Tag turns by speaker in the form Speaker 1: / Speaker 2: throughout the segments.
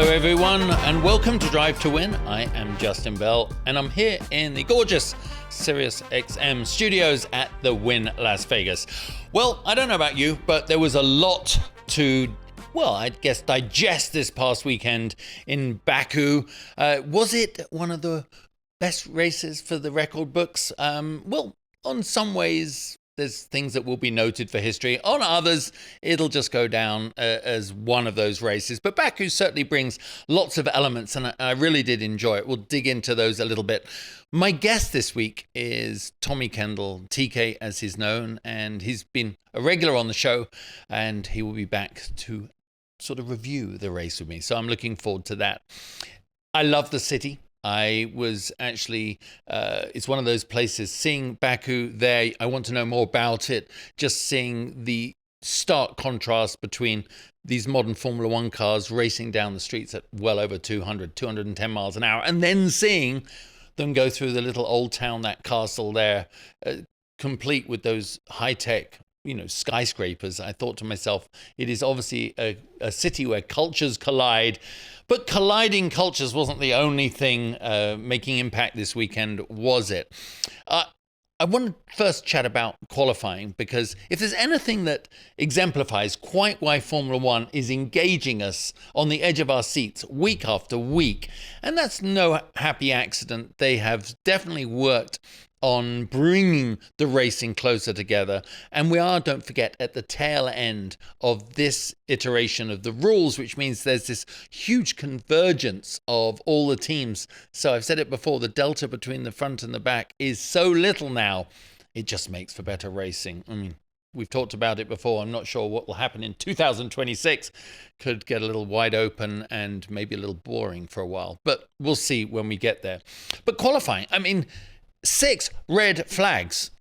Speaker 1: Hello everyone and welcome to Drive To Win. I am Justin Bell and I'm here in the gorgeous SiriusXM studios at the Wynn Las Vegas. Well, I don't know about you, but there was a lot to, I guess, digest this past weekend in Baku. Was it one of the best races for the record books? On some ways, there's things that will be noted for history. On others, it'll just go down as one of those races. But Baku certainly brings lots of elements, and I really did enjoy it. We'll dig into those a little bit. My guest this week is Tommy Kendall, TK as he's known, and he's been a regular on the show, and he will be back to sort of review the race with me. So I'm looking forward to that. I love the city. I was actually, it's one of those places, seeing Baku there, I want to know more about it, just seeing the stark contrast between these modern Formula One cars racing down the streets at well over 210 miles an hour, and then seeing them go through the little old town, that castle there, complete with those high-tech skyscrapers. I thought to myself, it is obviously a city where cultures collide, but colliding cultures wasn't the only thing making impact this weekend, was it? I want to first chat about qualifying, because if there's anything that exemplifies quite why Formula One is engaging us on the edge of our seats week after week, and that's no happy accident. They have definitely worked on bringing the racing closer together. And we are, don't forget, at the tail end of this iteration of the rules, which means there's this huge convergence of all the teams. So I've said it before, the delta between the front and the back is so little now, it just makes for better racing. I mean, we've talked about it before. I'm not sure what will happen in 2026. Could get a little wide open and maybe a little boring for a while, but we'll see when we get there. But qualifying, 6 red flags.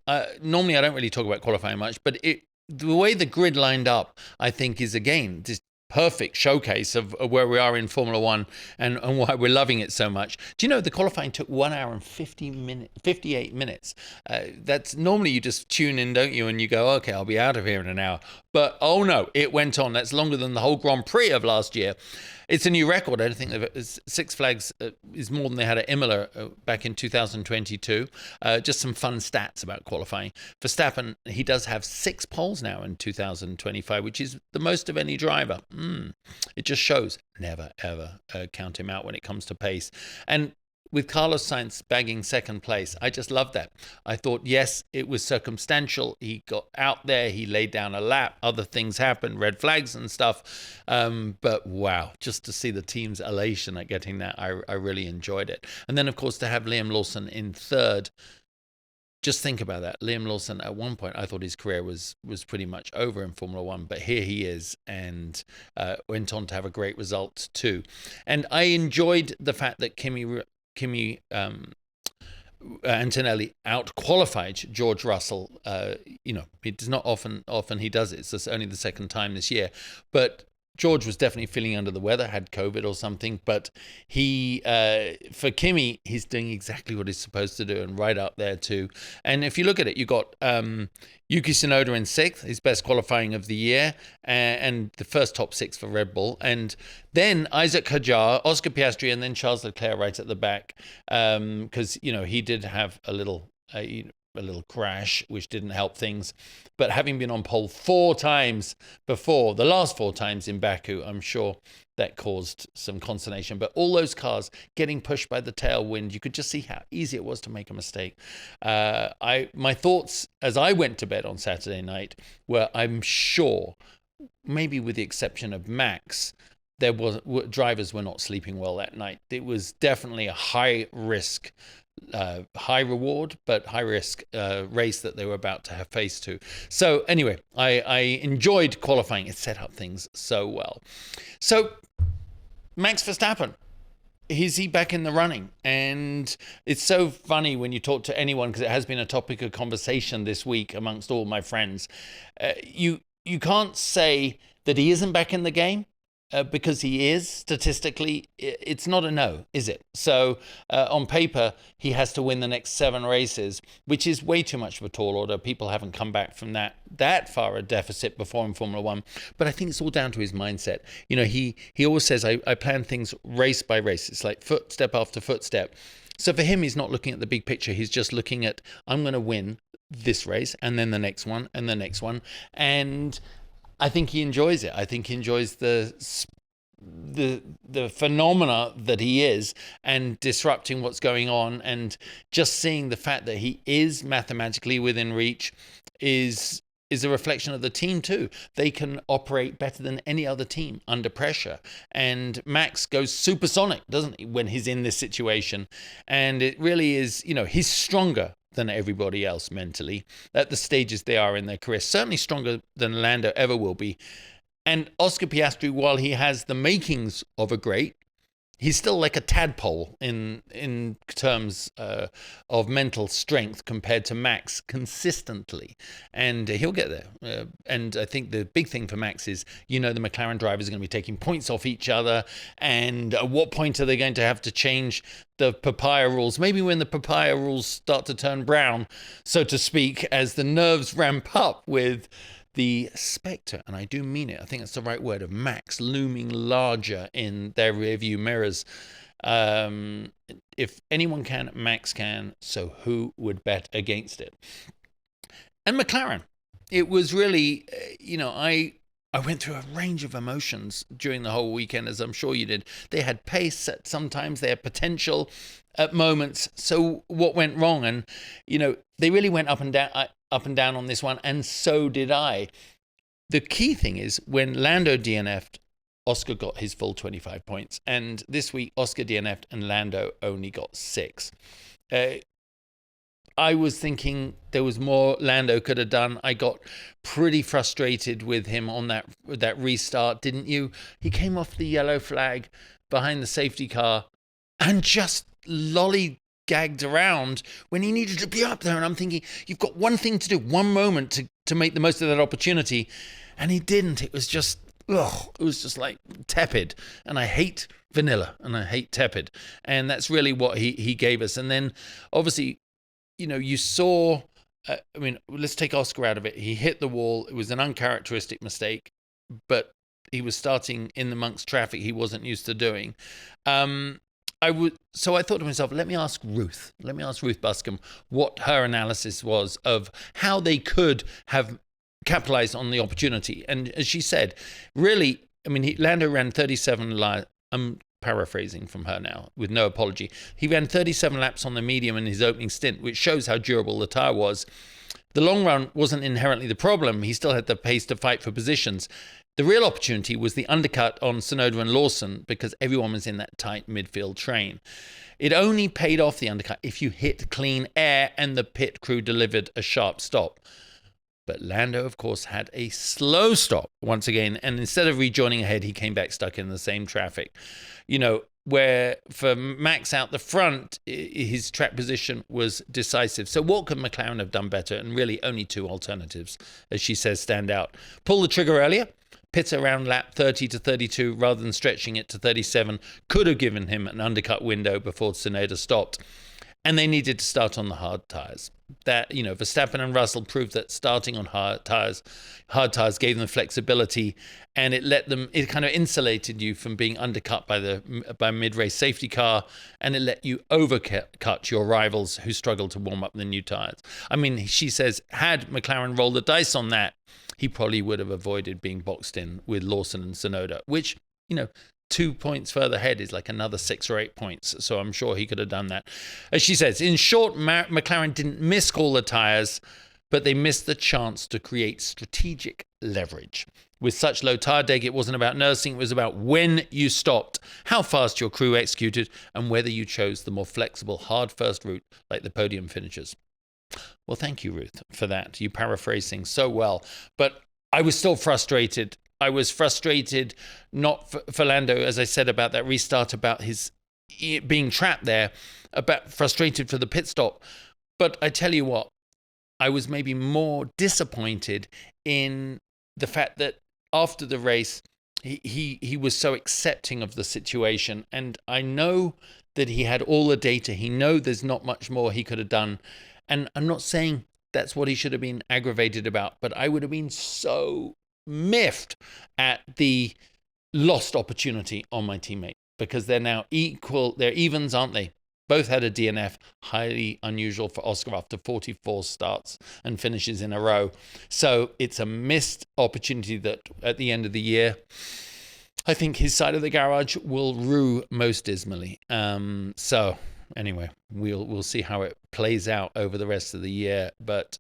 Speaker 1: Normally, I don't really talk about qualifying much, but the way the grid lined up, I think, is, again, this perfect showcase of where we are in Formula One and why we're loving it so much. Do you know the qualifying took 1 hour and 58 minutes? That's normally you just tune in, don't you? And you go, okay, I'll be out of here in an hour. But oh no, it went on. That's longer than the whole Grand Prix of last year. It's a new record. I don't think Six Flags is more than they had at Imola back in 2022. Just some fun stats about qualifying. Verstappen, he does have 6 poles now in 2025, which is the most of any driver. It just shows never, ever count him out when it comes to pace. And with Carlos Sainz bagging second place, I just love that. I thought, yes, it was circumstantial. He got out there, he laid down a lap, other things happened, red flags and stuff. But wow, just to see the team's elation at getting that, I really enjoyed it. And then, of course, to have Liam Lawson in third. Just think about that. Liam Lawson, at one point, I thought his career was pretty much over in Formula One, but here he is, and went on to have a great result too. And I enjoyed the fact that Kimi Antonelli out-qualified George Russell. It's not often he does it. It's only the second time this year. But George was definitely feeling under the weather, had COVID or something. But for Kimi, he's doing exactly what he's supposed to do and right up there too. And if you look at it, you got Yuki Tsunoda in 6th, his best qualifying of the year, and the first top 6 for Red Bull. And then Isaac Hadjar, Oscar Piastri, and then Charles Leclerc right at the back, because he did have a little crash, which didn't help things. But having been on pole 4 times before, the last 4 times in Baku, I'm sure that caused some consternation. But all those cars getting pushed by the tailwind, you could just see how easy it was to make a mistake. My thoughts as I went to bed on Saturday night were, I'm sure, maybe with the exception of Max, drivers were not sleeping well that night. It was definitely a high risk, high reward, but high risk race that they were about to have faced to. So anyway, I enjoyed qualifying. It set up things so well. So Max Verstappen, is he back in the running? And it's so funny when you talk to anyone, because it has been a topic of conversation this week amongst all my friends. You can't say that he isn't back in the game. because he is statistically, it's not a no, is it? So on paper, he has to win the next 7 races, which is way too much of a tall order. People haven't come back from that far a deficit before in Formula One. But I think it's all down to his mindset. You know, he always says, I plan things race by race. It's like footstep after footstep. So for him, he's not looking at the big picture. He's just looking at, I'm going to win this race and then the next one and the next one. And I think he enjoys it. I think he enjoys the phenomena that he is and disrupting what's going on, and just seeing the fact that he is mathematically within reach is a reflection of the team too. They can operate better than any other team under pressure. And Max goes supersonic, doesn't he, when he's in this situation? And it really is, you know, he's stronger than everybody else mentally at the stages they are in their career. Certainly stronger than Lando ever will be. And Oscar Piastri, while he has the makings of a great, he's still like a tadpole in terms of mental strength compared to Max consistently. And he'll get there. And I think the big thing for Max is, you know, the McLaren drivers are going to be taking points off each other. And at what point are they going to have to change the papaya rules? Maybe when the papaya rules start to turn brown, so to speak, as the nerves ramp up with the spectre, and I do mean it, I think that's the right word, of Max looming larger in their rearview mirrors. If anyone can, Max can, so who would bet against it? And McLaren, it was really, you know, I went through a range of emotions during the whole weekend, as I'm sure you did. They had pace at sometimes, they had potential at moments. So what went wrong? And, you know, they really went up and down on this one, and so did I. The key thing is, when Lando DNF'd, Oscar got his full 25 points. And this week, Oscar DNF'd and Lando only got 6. I was thinking there was more Lando could have done. I got pretty frustrated with him on that restart, didn't you? He came off the yellow flag behind the safety car and just lollygagged around when he needed to be up there. And I'm thinking, you've got one thing to do, one moment to make the most of that opportunity. And he didn't. It was just, it was just like tepid. And I hate vanilla and I hate tepid. And that's really what he gave us. And then obviously, you know, you saw, I mean, let's take Oscar out of it. He hit the wall. It was an uncharacteristic mistake, but he was starting in amongst traffic he wasn't used to doing. So I thought to myself, let me ask Ruth Buscombe what her analysis was of how they could have capitalized on the opportunity. And as she said, really, I mean, Lando ran 37 I'm paraphrasing from her now with no apology. He ran 37 laps on the medium in his opening stint, which shows how durable the tire was. The long run wasn't inherently the problem. He still had the pace to fight for positions. The real opportunity was the undercut on Tsunoda and Lawson, because everyone was in that tight midfield train. It only paid off, the undercut, if you hit clean air and the pit crew delivered a sharp stop. But Lando, of course, had a slow stop once again, and instead of rejoining ahead, he came back stuck in the same traffic. You know, where for Max out the front, his track position was decisive. So what could McLaren have done better? And really only 2 alternatives, as she says, stand out. Pull the trigger earlier. Pit around lap 30 to 32 rather than stretching it to 37 could have given him an undercut window before Tsunoda stopped. And they needed to start on the hard tyres. That, you know, Verstappen and Russell proved that starting on hard tyres gave them flexibility, and it kind of insulated you from being undercut by mid-race safety car, and it let you overcut your rivals who struggled to warm up the new tyres. I mean, she says, had McLaren rolled the dice on that, he probably would have avoided being boxed in with Lawson and Tsunoda, which, you know, 2 points further ahead is like another 6 or 8 points. So I'm sure he could have done that. As she says, in short, McLaren didn't miss all the tyres, but they missed the chance to create strategic leverage. With such low tyre deg, it wasn't about nursing. It was about when you stopped, how fast your crew executed, and whether you chose the more flexible, hard first route like the podium finishers. Well, thank you, Ruth, for that. You paraphrased things so well. But I was still frustrated. I was frustrated, not for Lando, as I said, about that restart, about his being trapped there, about frustrated for the pit stop. But I tell you what, I was maybe more disappointed in the fact that after the race, he was so accepting of the situation, and I know that he had all the data. He know there's not much more he could have done, and I'm not saying that's what he should have been aggravated about, but I would have been so miffed at the lost opportunity on my teammate, because they're now equal. They're evens, aren't they? Both had a DNF, highly unusual for Oscar after 44 starts and finishes in a row. So it's a missed opportunity that at the end of the year, I think his side of the garage will rue most dismally. So anyway, we'll see how it plays out over the rest of the year, but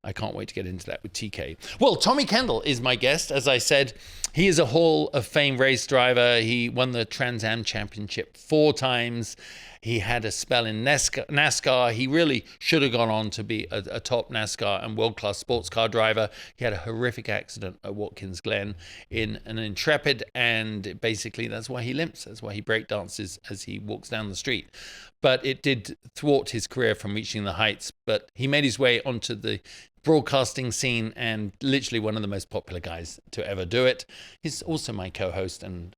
Speaker 1: I can't wait to get into that with TK. Well, Tommy Kendall is my guest. As I said, he is a Hall of Fame race driver. He won the Trans Am Championship 4 times. He had a spell in NASCAR. He really should have gone on to be a top NASCAR and world-class sports car driver. He had a horrific accident at Watkins Glen in an Intrepid, and basically that's why he limps. That's why he breakdances as he walks down the street. But it did thwart his career from reaching the heights. But he made his way onto the broadcasting scene and literally one of the most popular guys to ever do it. He's also my co-host and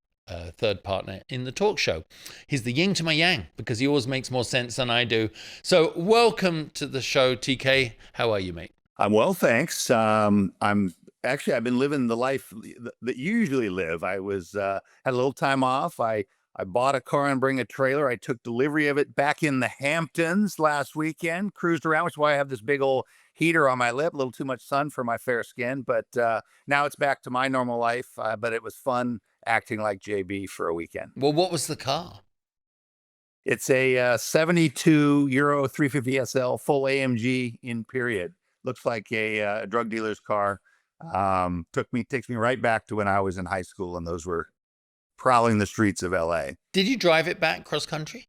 Speaker 1: third partner in the talk show. He's the yin to my yang because he always makes more sense than I do. So welcome to the show, TK. How are you, mate?
Speaker 2: I'm well, thanks. I've been living the life that you usually live. I was had a little time off. I bought a car and bring a trailer. I took delivery of it back in the Hamptons last weekend, cruised around, which is why I have this big old heater on my lip, a little too much sun for my fair skin. But now it's back to my normal life. But it was fun acting like JB for a weekend.
Speaker 1: Well, what was the car?
Speaker 2: It's a 72 Euro 350 SL full AMG in period. Looks like a drug dealer's car. Takes me right back to when I was in high school, and those were prowling the streets of LA.
Speaker 1: Did you drive it back cross country?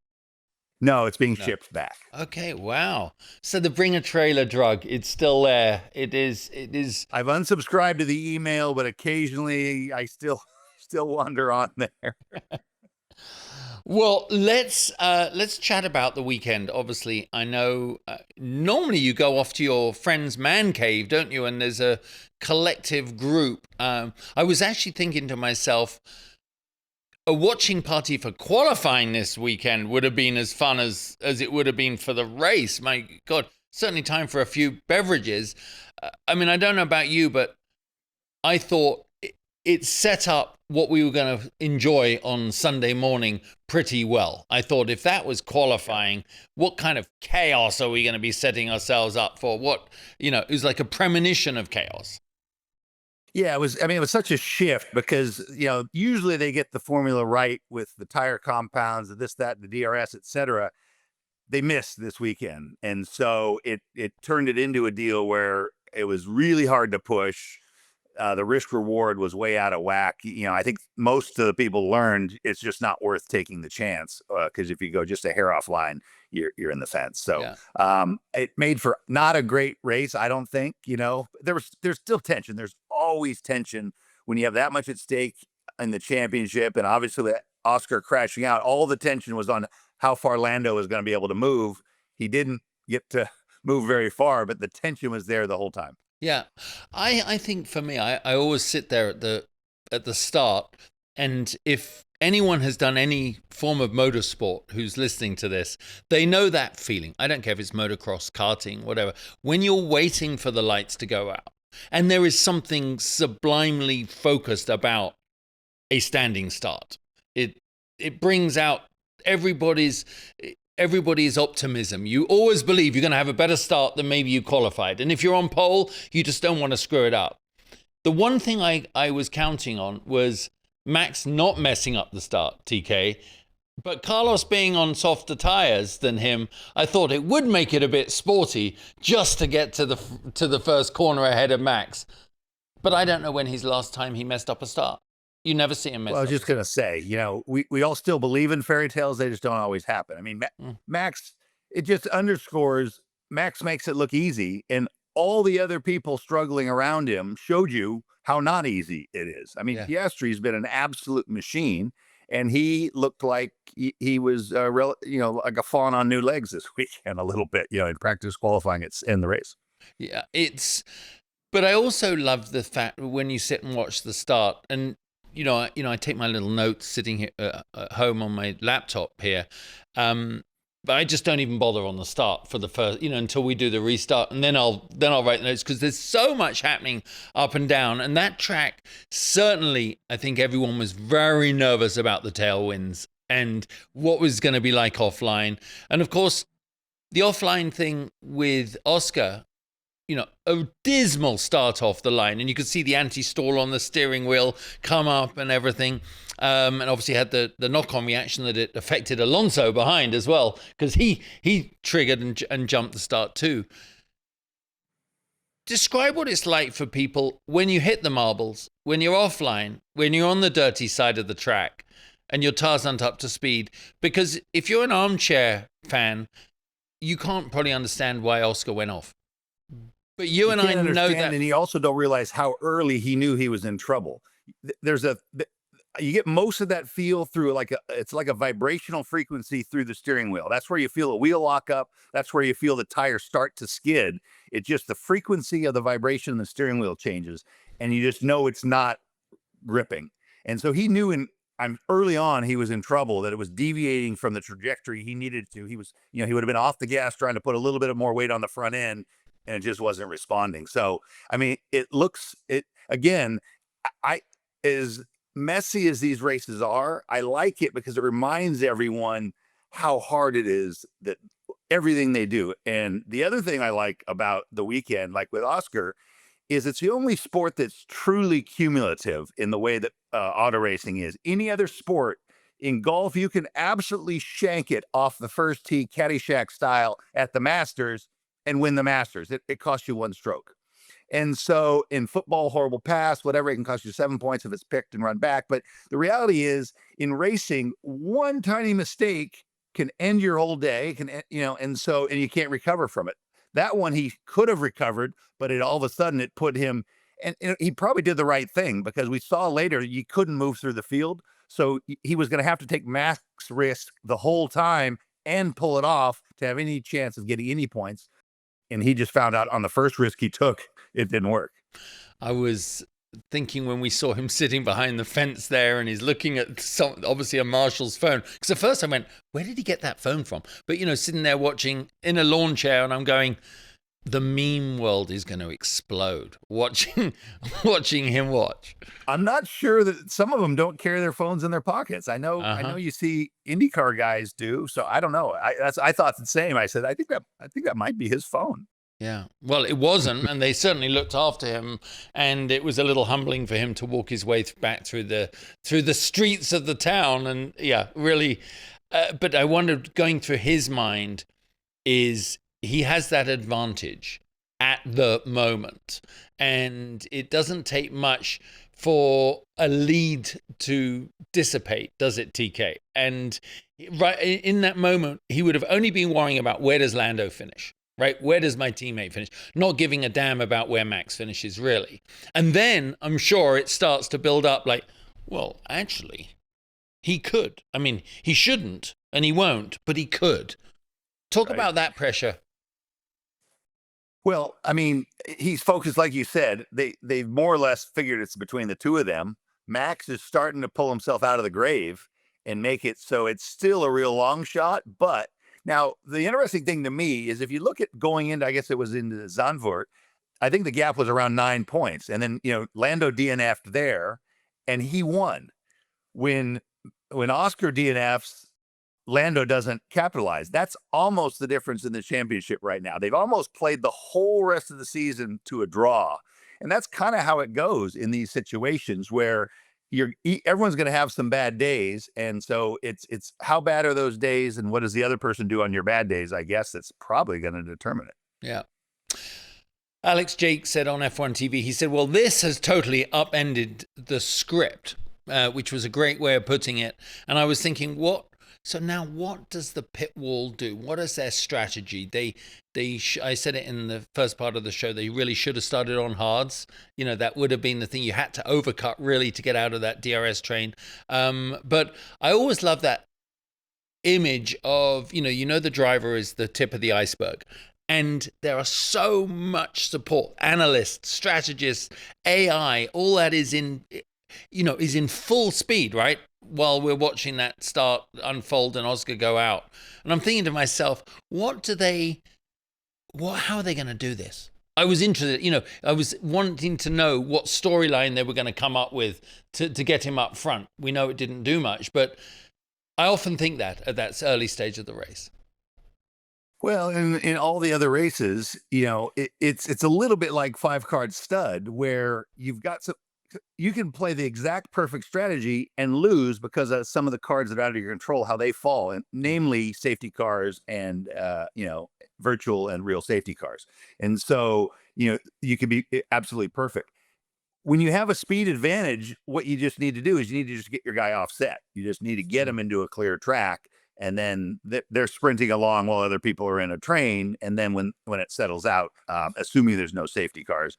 Speaker 2: No, it's being shipped back.
Speaker 1: Okay, wow. So the bring a trailer drug, it's still there. It is.
Speaker 2: I've unsubscribed to the email, but occasionally I still wander on there.
Speaker 1: Well, let's chat about the weekend. Obviously, I know normally you go off to your friend's man cave, don't you? And there's a collective group. I was actually thinking to myself, a watching party for qualifying this weekend would have been as fun as it would have been for the race. My God, certainly time for a few beverages. I mean, I don't know about you, but I thought it set up what we were going to enjoy on Sunday morning pretty well. I thought if that was qualifying, what kind of chaos are we going to be setting ourselves up for? It was like a premonition of chaos.
Speaker 2: Yeah, it was such a shift because, usually they get the formula right with the tire compounds, this, that, the DRS, et cetera. They missed this weekend. And so it turned it into a deal where it was really hard to push. The risk reward was way out of whack. I think most of the people learned it's just not worth taking the chance because if you go just a hair off line, you're in the fence. So it made for not a great race, I don't think. There's still tension. There's always tension when you have that much at stake in the championship, and obviously Oscar crashing out. All the tension was on how far Lando was going to be able to move. He didn't get to move very far, but the tension was there the whole time.
Speaker 1: Yeah, I think for me, I always sit there at the start, and if anyone has done any form of motorsport who's listening to this, they know that feeling. I don't care if it's motocross, karting, whatever. When you're waiting for the lights to go out, and there is something sublimely focused about a standing start, it brings out everybody's optimism. You always believe you're going to have a better start than maybe you qualified. And if you're on pole, you just don't want to screw it up. The one thing I was counting on was Max not messing up the start, TK. But Carlos being on softer tires than him, I thought it would make it a bit sporty just to get to the first corner ahead of Max. But I don't know when his last time he messed up a start. You never see him mess up.
Speaker 2: I was just going to say, we all still believe in fairy tales. They just don't always happen. I mean, Max, it just underscores Max makes it look easy. And all the other people struggling around him showed you how not easy it is. I mean, Piastri's been an absolute machine. And he looked like he was, like a fawn on new legs this weekend a little bit, in practice qualifying in the race.
Speaker 1: Yeah, but I also love the fact when you sit and watch the start, and I take my little notes sitting here at home on my laptop here. But I just don't even bother on the start for the first, until we do the restart, and then I'll write the notes, because there's so much happening up and down. And that track, certainly, I think everyone was very nervous about the tailwinds and what was going to be like offline. And of course, the offline thing with Oscar, a dismal start off the line, and you could see the anti-stall on the steering wheel come up and everything. And obviously had the knock-on reaction that it affected Alonso behind as well, because he triggered and jumped the start too. Describe what it's like for people when you hit the marbles, when you're offline, when you're on the dirty side of the track, and your tires aren't up to speed. Because if you're an armchair fan, you can't probably understand why Oscar went off. But you and I know that.
Speaker 2: And you also don't realize how early he knew he was in trouble. You get most of that feel through it's like a vibrational frequency through the steering wheel. That's where you feel a wheel lock up. That's where you feel the tire start to skid. It's just the frequency of the vibration in the steering wheel changes, and you just know it's not gripping. And so he knew early on he was in trouble, that it was deviating from the trajectory he needed to. He was, he would have been off the gas trying to put a little bit of more weight on the front end, and it just wasn't responding. So, I mean, as messy as these races are, I like it because it reminds everyone how hard it is, that everything they do. And the other thing I like about the weekend, like with Oscar, is it's the only sport that's truly cumulative in the way that auto racing is. Any other sport, in golf, you can absolutely shank it off the first tee, Caddyshack style, at the Masters and win the Masters. It costs you one stroke. And so in football, horrible pass, whatever, it can cost you 7 points if it's picked and run back. But the reality is, in racing, one tiny mistake can end your whole day, and you can't recover from it. That one he could have recovered, but all of a sudden it put him, and he probably did the right thing, because we saw later you couldn't move through the field. So he was going to have to take max risk the whole time and pull it off to have any chance of getting any points. And he just found out on the first risk he took, it didn't work. I
Speaker 1: was thinking when we saw him sitting behind the fence there, and he's looking at obviously a marshal's phone. Because at first I went, where did he get that phone from? But, sitting there watching in a lawn chair, and I'm going, the meme world is going to explode watching him watch.
Speaker 2: I'm not sure that some of them don't carry their phones in their pockets. I know you see IndyCar guys do. So I don't know. I thought the same. I said, I think that might be his phone.
Speaker 1: Yeah. Well, it wasn't, and they certainly looked after him, and it was a little humbling for him to walk his way back through the streets of the town, and yeah, really. But I wondered, going through his mind, is he has that advantage at the moment, and it doesn't take much for a lead to dissipate, does it, TK? And right in that moment, he would have only been worrying about, where does Lando finish? Right? Where does my teammate finish? Not giving a damn about where Max finishes, really. And then I'm sure it starts to build up like, well, actually, he could. I mean, he shouldn't and he won't, but he could. Talk about that pressure.
Speaker 2: Well, I mean, he's focused, like you said. They've more or less figured it's between the two of them. Max is starting to pull himself out of the grave and make it so it's still a real long shot, but now, the interesting thing to me is, if you look at going into, I guess it was into Zandvoort, I think the gap was around 9 points. And then, Lando DNF'd there and he won. When Oscar DNFs, Lando doesn't capitalize. That's almost the difference in the championship right now. They've almost played the whole rest of the season to a draw. And that's kind of how it goes in these situations where everyone's going to have some bad days. And so it's how bad are those days, and what does the other person do on your bad days? I guess that's probably going to determine it.
Speaker 1: Yeah. Alex Jake said on F1 TV, he said, well, this has totally upended the script, which was a great way of putting it. And I was thinking, so now what does the pit wall do? What is their strategy? I said it in the first part of the show, they really should have started on hards. That would have been the thing you had to overcut really to get out of that DRS train. But I always love that image of, the driver is the tip of the iceberg. And there are so much support, analysts, strategists, AI, all that is in is in full speed, right? While we're watching that start unfold and Oscar go out. And I'm thinking to myself, how are they going to do this? I was interested, I was wanting to know what storyline they were going to come up with to get him up front. We know it didn't do much, but I often think that at that early stage of the race.
Speaker 2: Well, in all the other races, it's a little bit like 5-card stud, where you can play the exact perfect strategy and lose because of some of the cards that are out of your control, how they fall, and namely safety cars and virtual and real safety cars. And so, you can be absolutely perfect. When you have a speed advantage, what you just need to do is you need to just get your guy offset. You just need to get him into a clear track, and then they're sprinting along while other people are in a train. And then when it settles out, assuming there's no safety cars,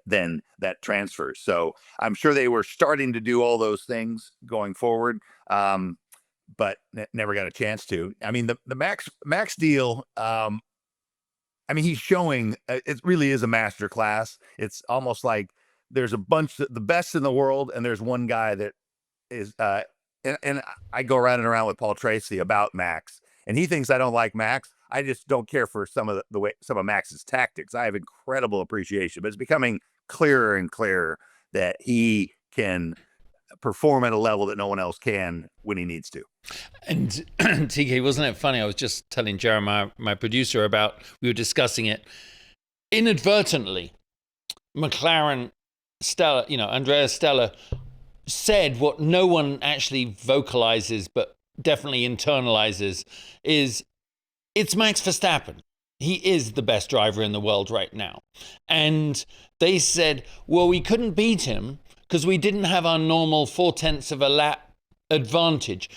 Speaker 2: then that transfers. So I'm sure they were starting to do all those things going forward, but never got a chance to. I mean, the Max deal. He's showing it really is a master class. It's almost like there's a bunch of the best in the world, and there's one guy that is. And I go around and around with Paul Tracy about Max, and he thinks I don't like Max. I just don't care for some of the way some of Max's tactics. I have incredible appreciation, but it's becoming clearer and clearer that he can perform at a level that no one else can when he needs to.
Speaker 1: And TK, wasn't it funny? I was just telling Jeremiah, my producer, we were discussing it inadvertently. McLaren Stella, Andrea Stella said what no one actually vocalizes, but definitely internalizes, is it's Max Verstappen. He is the best driver in the world right now. And they said, well, we couldn't beat him because we didn't have our normal 0.4 of a lap advantage.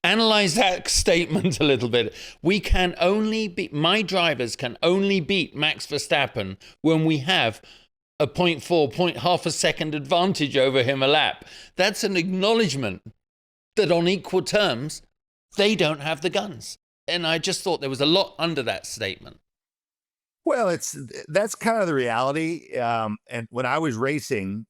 Speaker 1: Analyze that statement a little bit. My drivers can only beat Max Verstappen when we have a 0.4, half a second advantage over him a lap. That's an acknowledgement that on equal terms, they don't have the guns. And I just thought there was a lot under that statement.
Speaker 2: Well, that's kind of the reality. And when I was racing,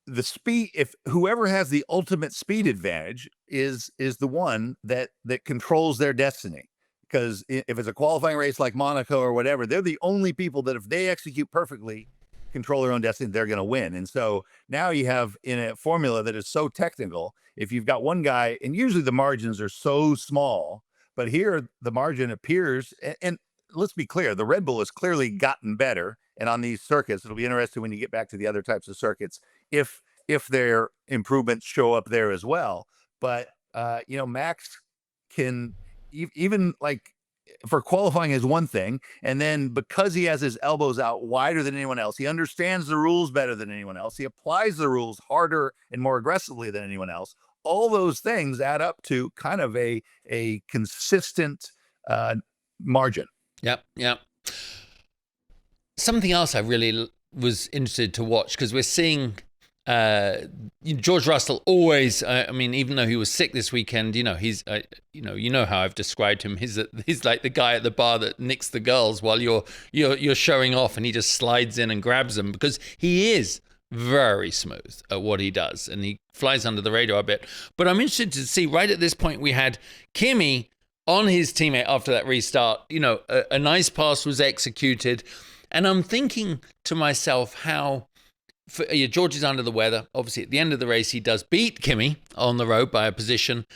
Speaker 2: the speed, if whoever has the ultimate speed advantage is the one that controls their destiny. Because if it's a qualifying race like Monaco or whatever, they're the only people that if they execute perfectly, control their own destiny, they're going to win. And so now you have in a formula that is so technical, if you've got one guy, and usually the margins are so small, but here the margin appears, and let's be clear, the Red Bull has clearly gotten better. And on these circuits, it'll be interesting when you get back to the other types of circuits, if their improvements show up there as well. But, Max can even like for qualifying is one thing. And then because he has his elbows out wider than anyone else, he understands the rules better than anyone else. He applies the rules harder and more aggressively than anyone else. All those things add up to kind of a consistent margin.
Speaker 1: Yep. Something else I really was interested to watch, because we're seeing George Russell always, even though he was sick this weekend, he's, how I've described him. He's like the guy at the bar that nicks the girls while you're showing off, and he just slides in and grabs them, because he is very smooth at what he does, and he flies under the radar a bit. But I'm interested to see, right at this point, we had Kimi on his teammate after that restart. A nice pass was executed, and I'm thinking to myself how George is under the weather. Obviously, at the end of the race, he does beat Kimi on the road by a position,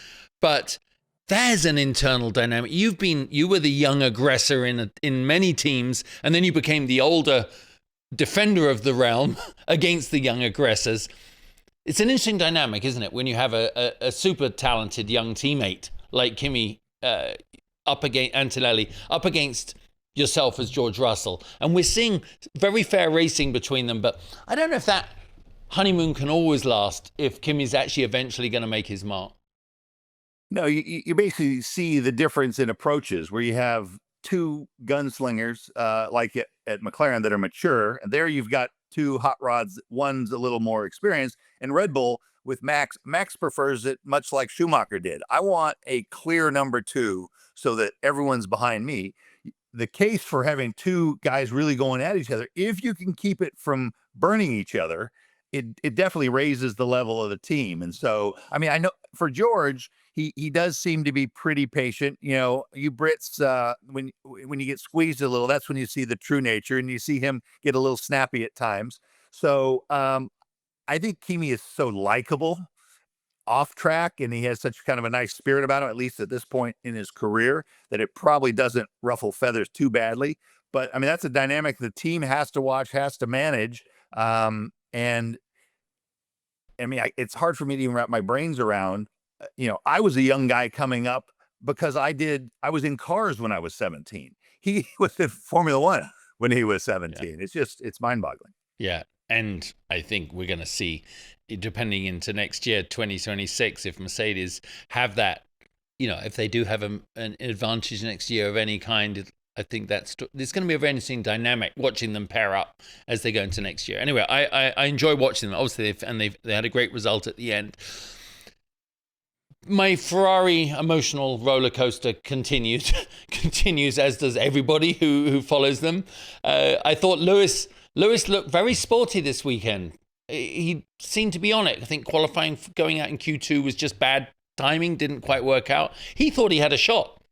Speaker 1: but there's an internal dynamic. You were the young aggressor in many teams, and then you became the older defender of the realm against the young aggressors. It's an interesting dynamic, isn't it, when you have a super talented young teammate like Kimi up against Antonelli, up against yourself as George Russell. And we're seeing very fair racing between them, but I don't know if that honeymoon can always last if Kimi's actually eventually going to make his mark.
Speaker 2: No, you basically see the difference in approaches where you have two gunslingers like at McLaren that are mature, and there you've got two hot rods, one's a little more experienced, and Red Bull with Max prefers it much like Schumacher did. I want a clear number two so that everyone's behind me. The case for having two guys really going at each other, if you can keep it from burning each other, it definitely raises the level of the team. And so, I mean, I know for George, he does seem to be pretty patient. You know, you Brits, when you get squeezed a little, that's when you see the true nature, and you see him get a little snappy at times. So I think Kimi is so likable off track, and he has such kind of a nice spirit about him, at least at this point in his career, that it probably doesn't ruffle feathers too badly. But I mean, that's a dynamic the team has to watch, has to manage. And I mean, it's hard for me to even wrap my brains around. You know, I was a young guy coming up because I was in cars when I was 17. He was in Formula One when he was
Speaker 1: Yeah.
Speaker 2: 17. It's mind boggling.
Speaker 1: Yeah. And I think we're going to see, depending into next year, 2026, if Mercedes have that, you know, if they do have an advantage next year of any kind, I think it's going to be a very interesting dynamic watching them pair up as they go into next year. Anyway, I enjoy watching them. Obviously, they had a great result at the end. My Ferrari emotional roller coaster continues, as does everybody who follows them. I thought Lewis looked very sporty this weekend. He seemed to be on it. I think qualifying going out in Q2 was just bad timing, didn't quite work out. He thought he had a shot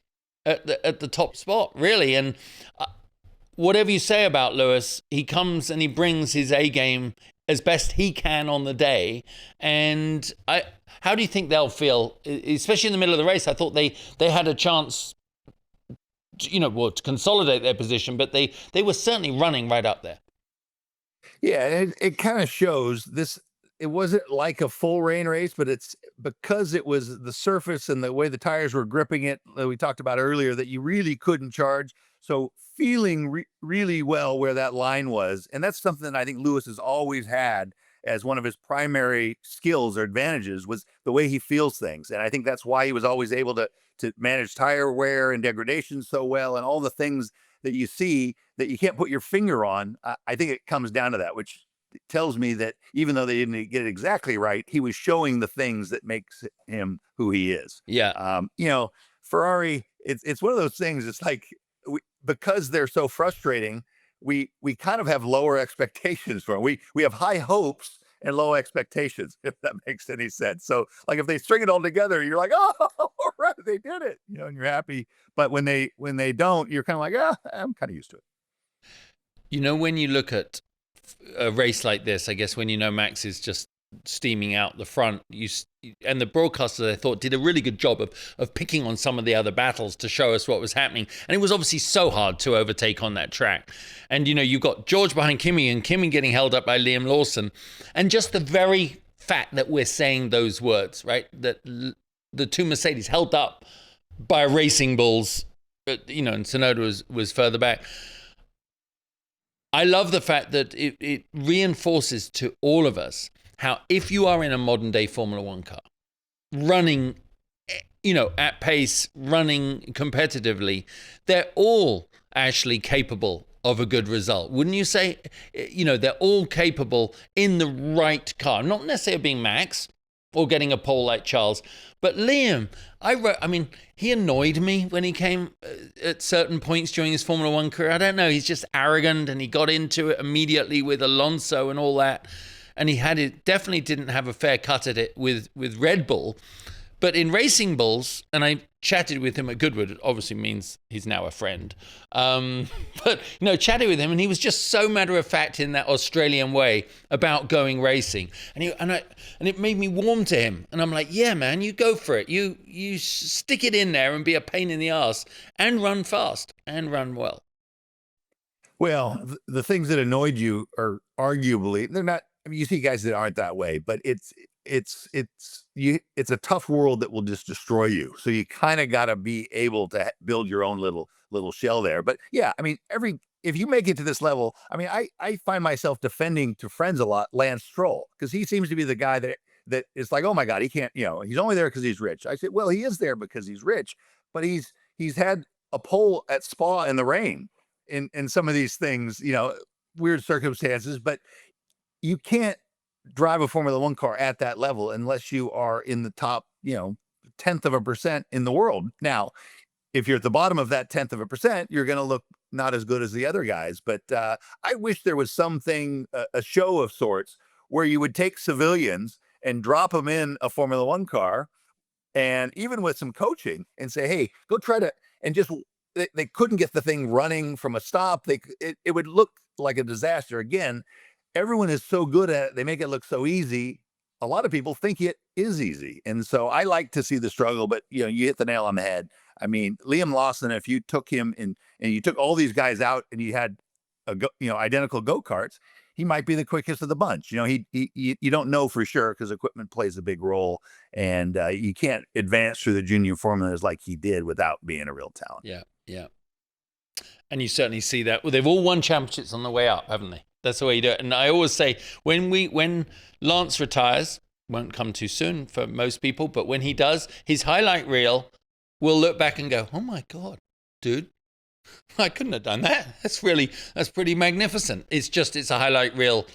Speaker 1: at the top spot, really. And whatever you say about Lewis, he comes and he brings his A game as best he can on the day. And how do you think they'll feel, especially in the middle of the race? I thought they had a chance, you know, well, to consolidate their position, but they were certainly running right up there.
Speaker 2: Yeah, and it kind of shows this. It wasn't like a full rain race, but it's because it was the surface and the way the tires were gripping it that we talked about earlier, that you really couldn't charge. So feeling really well where that line was. And that's something I think Lewis has always had as one of his primary skills or advantages, was the way he feels things. And I think that's why he was always able to manage tire wear and degradation so well, and all the things that you see that you can't put your finger on. I think it comes down to that, which tells me that even though they didn't get it exactly right, he was showing the things that makes him who he is.
Speaker 1: Yeah.
Speaker 2: You know, Ferrari, it's one of those things. It's like, because they're so frustrating, we kind of have lower expectations for them. We have high hopes and low expectations, if that makes any sense. So like if they string it all together, you're like, oh, all right, they did it, you know, and you're happy. But when they don't, you're kind of like, I'm kind of used to it.
Speaker 1: You know, when you look at a race like this, I guess when you know Max is just steaming out the front, and the broadcasters, I thought, did a really good job of picking on some of the other battles to show us what was happening. And it was obviously so hard to overtake on that track. And, you know, you've got George behind Kimi, and Kimi getting held up by Liam Lawson. And just the very fact that we're saying those words, right? That the two Mercedes held up by Racing Bulls, you know, and Tsunoda was further back. I love the fact that it reinforces to all of us how, if you are in a modern day Formula One car, running, you know, at pace, running competitively, they're all actually capable of a good result. Wouldn't you say? You know, they're all capable in the right car, not necessarily being Max or getting a pole like Charles, but Liam, I mean, he annoyed me when he came at certain points during his Formula One career. I don't know, he's just arrogant, and he got into it immediately with Alonso and all that. And definitely didn't have a fair cut at it with Red Bull. But in Racing Bulls, and I chatted with him at Goodwood, it obviously means he's now a friend. But, you know, chatted with him, and he was just so matter of fact in that Australian way about going racing. And it made me warm to him. And I'm like, yeah, man, you go for it. You stick it in there and be a pain in the ass and run fast and run well.
Speaker 2: Well, the things that annoyed you are arguably, they're not, I mean, you see guys that aren't that way, but it's a tough world that will just destroy you. So you kind of got to be able to build your own little shell there. But yeah, I mean, if you make it to this level, I mean, I find myself defending to friends a lot Lance Stroll, because he seems to be the guy that is like, oh my God, he can't, you know, he's only there because he's rich. I said, well, he is there because he's rich, but he's had a pole at Spa in the rain in some of these things, you know, weird circumstances, but you can't drive a Formula One car at that level unless you are in the top, you know, 0.1% in the world. Now, if you're at the bottom of that 0.1%, you're going to look not as good as the other guys. But I wish there was something, a show of sorts, where you would take civilians and drop them in a Formula One car, and even with some coaching, and say, hey, go try to, and just, they couldn't get the thing running from a stop. It would look like a disaster. Again, everyone is so good at it. They make it look so easy. A lot of people think it is easy. And so I like to see the struggle, but you hit the nail on the head. I mean, Liam Lawson, if you took him and you took all these guys out and you had identical go-karts, he might be the quickest of the bunch. You don't know for sure, because equipment plays a big role, and you can't advance through the junior formulas like he did without being a real talent.
Speaker 1: Yeah. Yeah. And you certainly see that. Well, they've all won championships on the way up, haven't they? That's the way you do it. And I always say, when Lance retires, won't come too soon for most people, but when he does, his highlight reel, we'll look back and go, oh my God, dude, I couldn't have done that. That's pretty magnificent. It's a highlight reel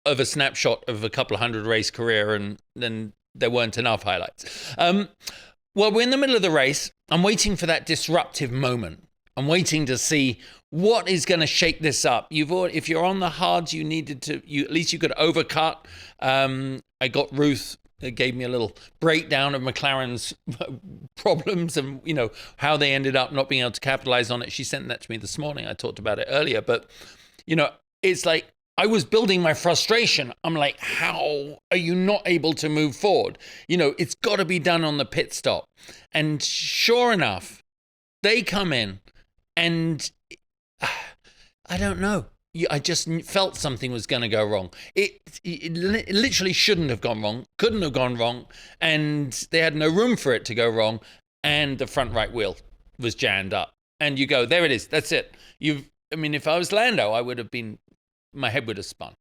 Speaker 1: of a snapshot of a couple of hundred race career, and then there weren't enough highlights. Well, we're in the middle of the race. I'm waiting for that disruptive moment. I'm waiting to see what is going to shake this up. If you're on the hards, at least you could overcut. I got Ruth. It gave me a little breakdown of McLaren's problems and, how they ended up not being able to capitalize on it. She sent that to me this morning. I talked about it earlier, but, it's like I was building my frustration. I'm like, how are you not able to move forward? It's got to be done on the pit stop. And sure enough, they come in and I don't know. I just felt something was going to go wrong. It literally shouldn't have gone wrong, couldn't have gone wrong, and they had no room for it to go wrong, and the front right wheel was jammed up. And you go, there it is, that's it. If I was Lando, my head would have spun.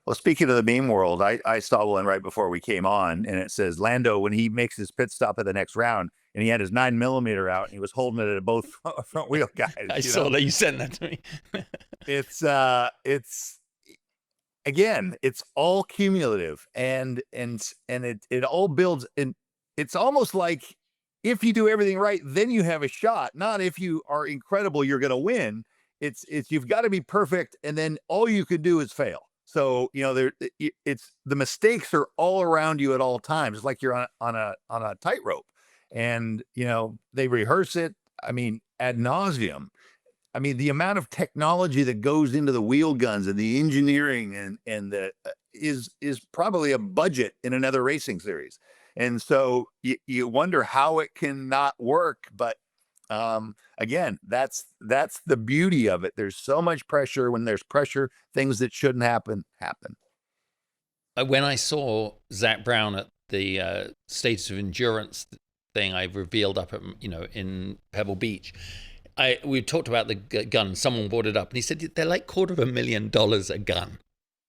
Speaker 2: Well, speaking of the meme world, I saw one right before we came on, and it says Lando, when he makes his pit stop at the next round, and he had his 9mm out, and he was holding it at both front wheel guys.
Speaker 1: I saw that you sent that to me.
Speaker 2: It's all cumulative, and it all builds, and it's almost like if you do everything right, then you have a shot. Not if you are incredible, you're going to win. It's you've got to be perfect, and then all you can do is fail. So it's the mistakes are all around you at all times. It's like you're on a tightrope, and they rehearse it. Ad nauseum. The amount of technology that goes into the wheel guns and the engineering and the is probably a budget in another racing series. And so you wonder how it can not work, but again, that's the beauty of it. There's so much pressure. When there's pressure, things that shouldn't happen.
Speaker 1: When I saw Zach Brown at the Status of Endurance thing I revealed up at, in Pebble Beach, we talked about the gun. Someone brought it up, and he said they're like $250,000 a gun.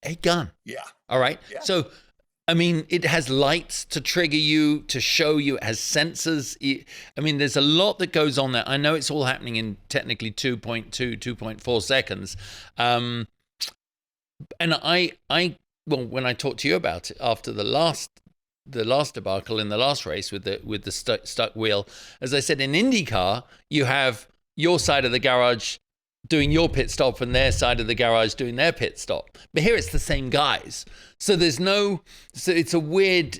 Speaker 1: A gun.
Speaker 2: Yeah.
Speaker 1: All right.
Speaker 2: Yeah.
Speaker 1: So, it has lights to trigger you, to show you. It has sensors. There's a lot that goes on there. I know it's all happening in technically 2.2, 2.4 seconds. And when I talked to you about it after the last debacle in the last race with the stuck wheel, as I said, in IndyCar, you have your side of the garage doing your pit stop and their side of the garage doing their pit stop. But here it's the same guys. So it's a weird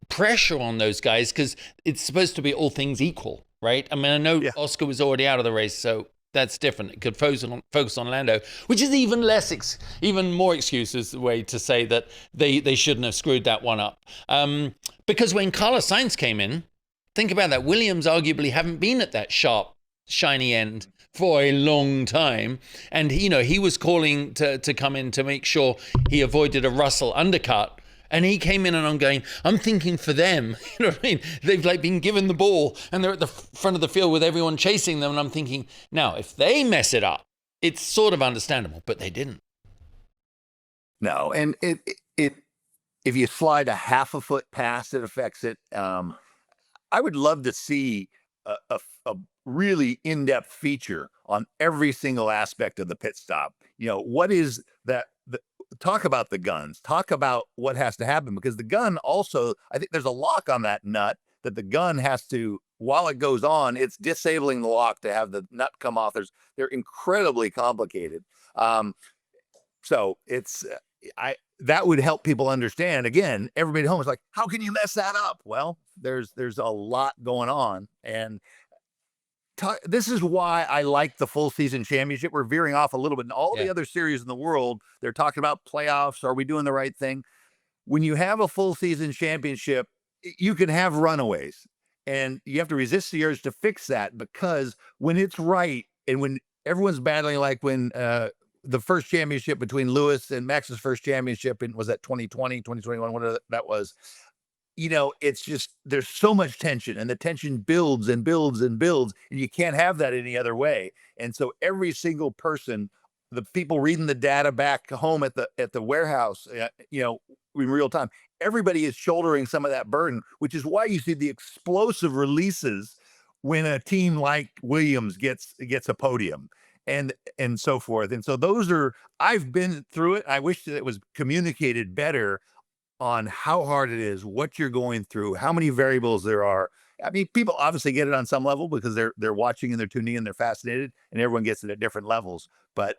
Speaker 1: pressure on those guys, because it's supposed to be all things equal, right? I know Oscar was already out of the race, so that's different. It could focus on Lando, which is even more excuses, the way to say that they shouldn't have screwed that one up. Because when Carlos Sainz came in, think about that. Williams arguably haven't been at that sharp, shiny end for a long time, and he was calling to come in to make sure he avoided a Russell undercut, and he came in, and I'm thinking for them, they've been given the ball and they're at the front of the field with everyone chasing them, and I'm thinking, now if they mess it up, it's sort of understandable, but they didn't.
Speaker 2: No, and it if you slide a half a foot past, it affects it. I would love to see a really in-depth feature on every single aspect of the pit stop. What is that? Talk about the guns, talk about what has to happen, because the gun also, I think there's a lock on that nut that the gun has to, while it goes on, it's disabling the lock to have the nut come off. They're incredibly complicated. So it's that would help people understand. Again, everybody at home is like, how can you mess that up? Well, there's a lot going on, and this is why I like the full season championship. We're veering off a little bit. In all the other series in the world, they're talking about playoffs. Are we doing the right thing? When you have a full season championship, you can have runaways, and you have to resist the urge to fix that, because when it's right and when everyone's battling, like when the first championship between Lewis and Max's first championship, and was that 2020, 2021, whatever that was, it's just, there's so much tension, and the tension builds and builds and builds, and you can't have that any other way. And so every single person, the people reading the data back home at the warehouse, in real time, everybody is shouldering some of that burden, which is why you see the explosive releases when a team like Williams gets a podium, and so forth. And so I've been through it. I wish that it was communicated better on how hard it is, what you're going through, how many variables there are. I mean, people obviously get it on some level because they're watching and they're tuning in, they're fascinated, and everyone gets it at different levels. But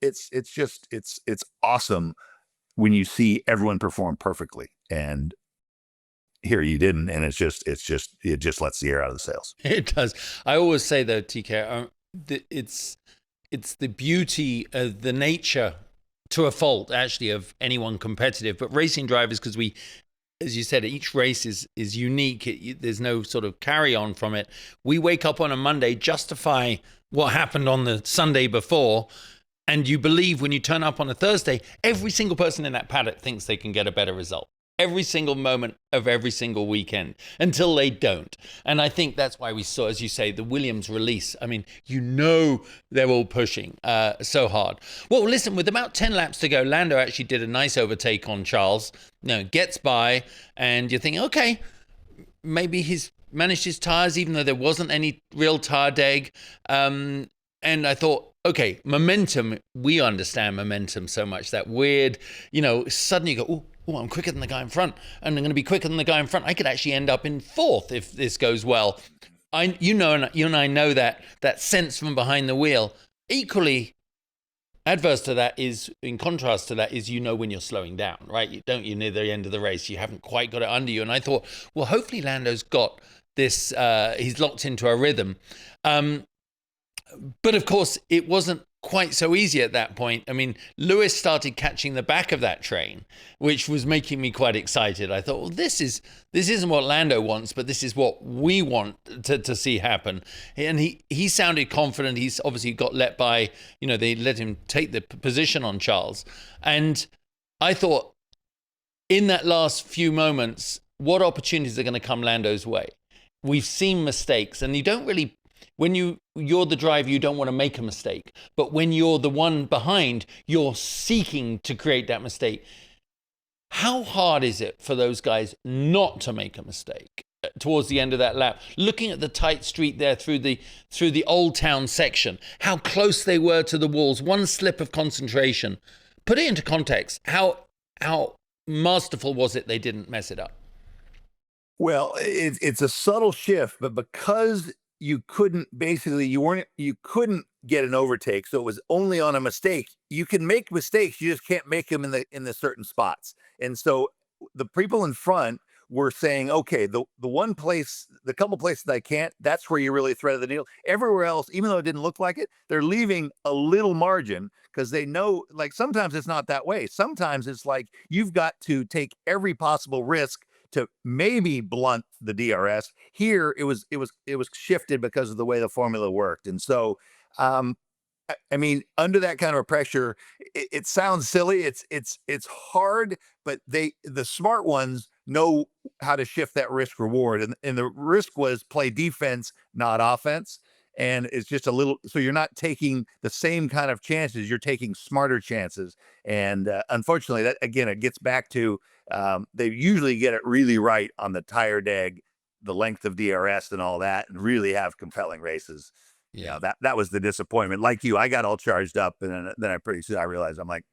Speaker 2: it's awesome when you see everyone perform perfectly. And here you didn't, and it just lets the air out of the sails.
Speaker 1: It does. I always say though, TK, it's the beauty of the nature, to a fault actually, of anyone competitive, but racing drivers, because we, as you said, each race is unique. There's no sort of carry on from it. We wake up on a Monday, justify what happened on the Sunday before, and you believe when you turn up on a Thursday, every single person in that paddock thinks they can get a better result every single moment of every single weekend, until they don't. And I think that's why we saw, as you say, the Williams release. I mean, they're all pushing so hard. Well, listen, with about 10 laps to go, Lando actually did a nice overtake on Charles. Gets by, and you're thinking, okay, maybe he's managed his tires, even though there wasn't any real tire deg. And I thought, okay, momentum, we understand momentum so much, that weird, suddenly you go, oh, I'm quicker than the guy in front, and I'm going to be quicker than the guy in front. I could actually end up in fourth if this goes well. You and I know that sense from behind the wheel. Equally adverse to that is, in contrast to that, is when you're slowing down, right? You near the end of the race, you haven't quite got it under you. And I thought, well, hopefully Lando's got this, he's locked into a rhythm. But of course, it wasn't quite so easy at that point. I mean, Lewis started catching the back of that train, which was making me quite excited. I thought, well, this isn't what Lando wants, but this is what we want to see happen. And he sounded confident. He's obviously got let by, they let him take the position on Charles. And I thought, in that last few moments, what opportunities are going to come Lando's way? We've seen mistakes, and you don't really, when you're the driver, you don't want to make a mistake. But when you're the one behind, you're seeking to create that mistake. How hard is it for those guys not to make a mistake towards the end of that lap? Looking at the tight street there through the Old Town section, how close they were to the walls, one slip of concentration. Put it into context. How masterful was it they didn't mess it up?
Speaker 2: Well, it's a subtle shift, but because you couldn't get an overtake, so it was only on a mistake. You can make mistakes, you just can't make them in the certain spots. And so the people in front were saying, okay, the couple places I can't, that's where you really threaded the needle. Everywhere else, even though it didn't look like it, they're leaving a little margin, because they know, like, sometimes it's not that way. Sometimes it's like you've got to take every possible risk to maybe blunt the DRS. Here it was shifted because of the way the formula worked. And so I mean, under that kind of pressure, it sounds silly, it's hard, but the smart ones know how to shift that risk reward, and the risk was play defense, not offense. And it's just a little, so you're not taking the same kind of chances, you're taking smarter chances. And unfortunately, that, again, it gets back to, they usually get it really right on the tire deg, the length of DRS and all that, and really have compelling races. Yeah, that was the disappointment. Like you, I got all charged up, and then I pretty soon I realized, I'm like,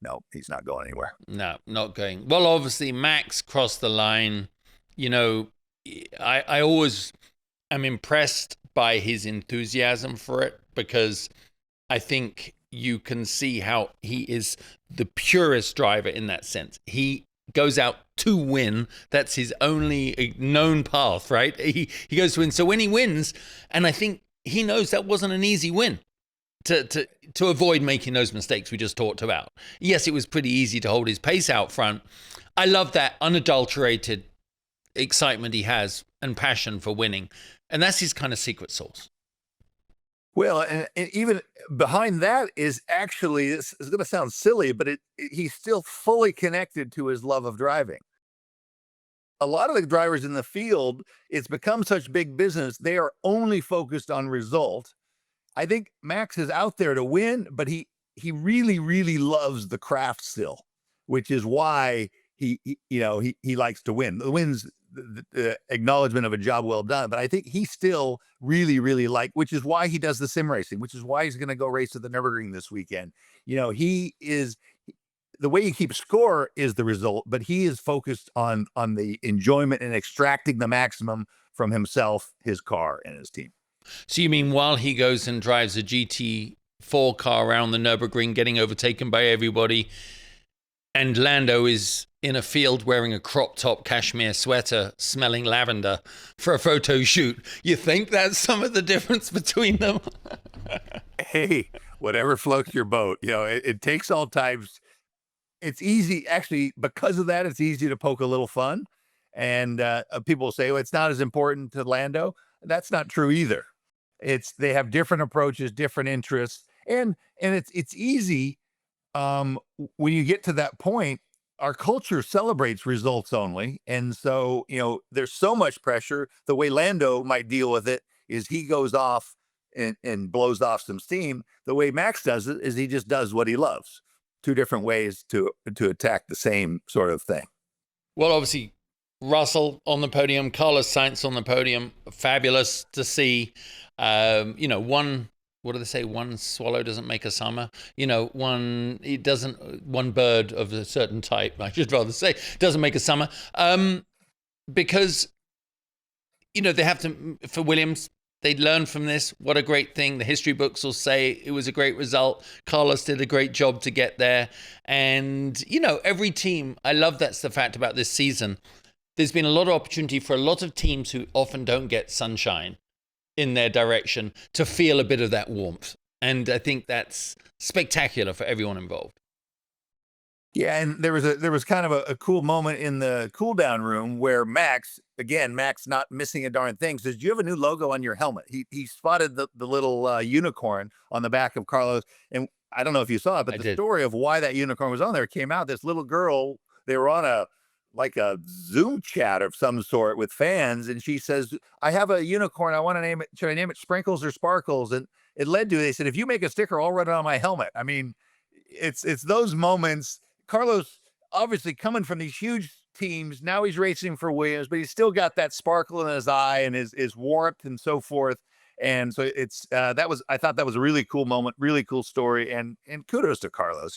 Speaker 2: no, he's not going anywhere.
Speaker 1: No, not going. Well, obviously Max crossed the line. I always am impressed by his enthusiasm for it, because I think you can see how he is the purest driver in that sense. He goes out to win. That's his only known path, right? He goes to win. So when he wins, and I think he knows that wasn't an easy win to avoid making those mistakes we just talked about. Yes, it was pretty easy to hold his pace out front. I love that unadulterated excitement he has and passion for winning. And that's his kind of secret sauce.
Speaker 2: Well, and even behind that is actually, this is going to sound silly, but he's still fully connected to his love of driving. A lot of the drivers in the field, it's become such big business, they are only focused on result. I think Max is out there to win, but he really, really loves the craft still, which is why he likes to win. The win's the acknowledgement of a job well done, but I think he still really, really which is why he does the sim racing, which is why he's going to go race at the Nürburgring this weekend. The way you keep score is the result, but he is focused on the enjoyment and extracting the maximum from himself, his car, and his team.
Speaker 1: So you mean while he goes and drives a GT4 car around the Nürburgring, getting overtaken by everybody, and Lando is in a field wearing a crop top cashmere sweater, smelling lavender for a photo shoot, you think that's some of the difference between them?
Speaker 2: Hey, whatever floats your boat. It takes all types. It's easy, actually, because of that, it's easy to poke a little fun. And people will say, well, it's not as important to Lando. That's not true either. They have different approaches, different interests. And it's easy when you get to that point. Our culture celebrates results only. And so, there's so much pressure. The way Lando might deal with it is he goes off and blows off some steam. The way Max does it is he just does what he loves. Two different ways to attack the same sort of thing.
Speaker 1: Well, obviously, Russell on the podium, Carlos Sainz on the podium, fabulous to see. What do they say? One swallow doesn't make a summer. One bird of a certain type, I should rather say, doesn't make a summer. Because, they have to, for Williams, they learned from this. What a great thing. The history books will say it was a great result. Carlos did a great job to get there. And, every team, I love that's the fact about this season. There's been a lot of opportunity for a lot of teams who often don't get sunshine in their direction to feel a bit of that warmth. And I think that's spectacular for everyone involved.
Speaker 2: Yeah, and there was kind of a cool moment in the cool down room where Max not missing a darn thing, says, "Do you have a new logo on your helmet?" He spotted the little unicorn on the back of Carlos, and I don't know if you saw it, but the story of why that unicorn was on there came out. This little girl, they were on a Zoom chat of some sort with fans, and she says, "I have a unicorn. I want to name it. Should I name it Sprinkles or Sparkles?" And it led to, they said, "If you make a sticker, I'll run it on my helmet." I mean, it's those moments. Carlos, obviously coming from these huge teams, now he's racing for Williams, but he's still got that sparkle in his eye and his warmth and so forth. And so I thought that was a really cool moment, really cool story, and kudos to Carlos.